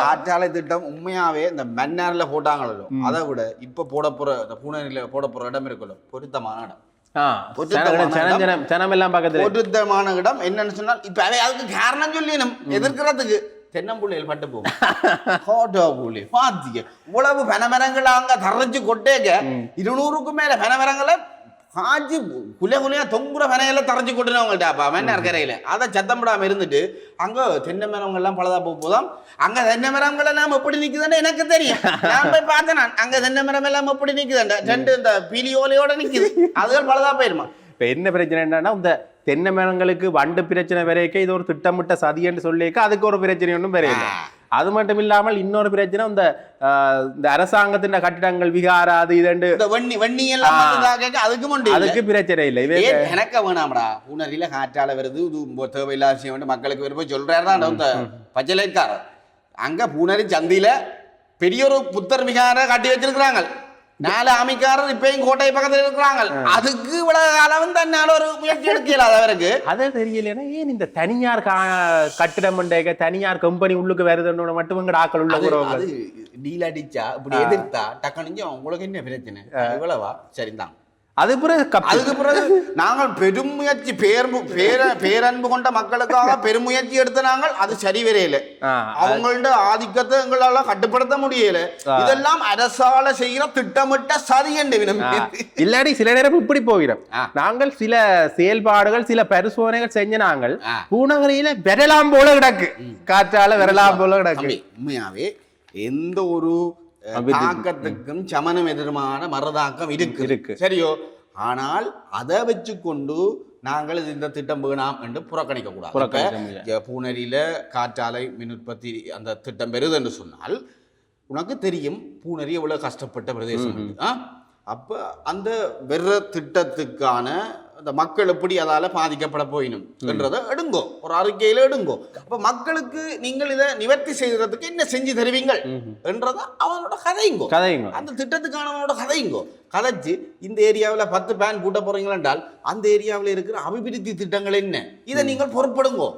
காற்றாலை திட்டம் உண்மையாவே இந்த மன்னார்ல போட்டாங்களோ அதை விட இப்ப போட போற இந்த பூனேரியில போட போற இடம் இருக்குல்ல பொருத்தமான இடம். பொருத்தமான இடம் என்னன்னு சொன்னால் இப்ப அதுக்கு காரணம் சொல்லி எதிர்க்கிறதுக்கு தென்னம்புள்ளையில் பட்டு போகும் பாத்திக்க இவ்வளவு பனமரங்களை அங்க தரைச்சு கொட்டேங்க 200க்கும் மேல பனமரங்களை காஞ்சி குலையா தொங்குற பனையெல்லாம் தரைச்சு கொட்டுனவங்கள்ட்டாப்பா மன்னார் கரையில அதை சத்தம் விடாம இருந்துட்டு அங்க தென்னை மரங்கள் எல்லாம் பலதா போதும். அங்க தென்னை மரங்கள் எல்லாம் எப்படி நிக்குதுன்னு எனக்கு தெரியும். நான் போய் பார்த்தேன். அங்க தென்னை மரம் எல்லாம் எப்படி நிக்குதுண்டா ரெண்டு இந்த பீலியோலையோட நிக்குது. அதுகள் பலதா போயிருமா. இப்ப என்ன பிரச்சனை என்னன்னா இந்த தென்னை மரங்களுக்கு வண்டு பிரச்சனை வரைக்க இது ஒரு திட்டமிட்ட சதின்னு சொல்லிக்க அதுக்கு ஒரு பிரச்சனை ஒன்றும் வரையில. அது மட்டும் இல்லாமல் இன்னொரு பிரச்சனை இந்த அரசாங்கத்தின் கட்டிடங்கள் விகார அது இதண்டு அதுக்கு பிரச்சனை இல்லை. எனக்கு வேணாம்டா பூனரியில காற்றால வருது இது தேவையில்லாத விஷயம் மக்களுக்கு வரும்போது சொல்றாருதான் இந்த பச்சளைக்காரர் அங்க பூனரி சந்தியில பெரிய ஒரு புத்தர் விகார கட்டி வச்சிருக்கிறாங்க. 4 ஆமிக்காரர் இப்பயும் கோட்டை பக்கத்தில் இருக்கிறாங்க. அதுக்கு இவ்வளவு காலம் தன்னால ஒரு முயற்சி எடுக்கல அவருக்கு. அதே தெரியலன்னா ஏன் இந்த தனியார் கட்டிடம் தனியார் கம்பெனி உள்ளுக்கு வருதுன்னு மட்டும் இங்க ஆக்கள் உள்ள அது டீல் அடிச்சா இப்படி எதிர்த்தா டக்குனு உங்களுக்கு என்ன பிரச்சனை இவ்வளவா சரிதான். அதுக்கு பிறகு நாங்கள் பெருமுயற்சி பேரன்பு கொண்ட மக்களுக்காக பெருமுயற்சி எடுத்த நாங்கள் அது சரி வரையில அவங்களோட ஆதிக்கத்தை எங்களால கட்டுப்படுத்த முடியல. இதெல்லாம் அரசால செய்கிற திட்டமிட்ட சரி என்று இல்லாடி சில நேரம் இப்படி போகிறோம். நாங்கள் சில செயல்பாடுகள் சில பரிசோதனைகள் செஞ்ச நாங்கள் பூநகரியில விரலாம் போல கிடக்கு காற்றால விரலாம் போல கிடக்கு. உண்மையாவே எந்த ஒரு தாக்கத்துக்கும் சமனம் எதிர்மான மறுதாக்கம் இருக்கு சரியோ. ஆனால் அதை வச்சு கொண்டு நாங்கள் இந்த திட்டம் வேணாம் என்று புறக்கணிக்க கூடாது. பூனரியில காற்றாலை மின் உற்பத்தி அந்த திட்டம் பெறுது என்று சொன்னால் உனக்கு தெரியும் பூனரி எவ்வளவு கஷ்டப்பட்ட பிரதேசம். அப்ப அந்த வெற திட்டத்துக்கான அந்த மக்கள் எப்படி அதால பாதிக்கப்பட போயினும் என்றதை எடுங்கோ ஒரு அறிக்கையில எடுங்கோ. அப்ப மக்களுக்கு நீங்கள் இதை நிவர்த்தி செய்யறதுக்கு என்ன செஞ்சு தருவீங்கள் என்றதை அவனோட கதைங்கோ. அந்த திட்டத்துக்கானவனோட கதைங்கோ கதைச்சு இந்த ஏரியாவில் 10 பேன் கூட்ட போறீங்கள் என்றால் அந்த ஏரியாவில் இருக்கிற அபிவிருத்தி திட்டங்கள் என்ன இதை நீங்கள் பொறுப்படுங்கோ.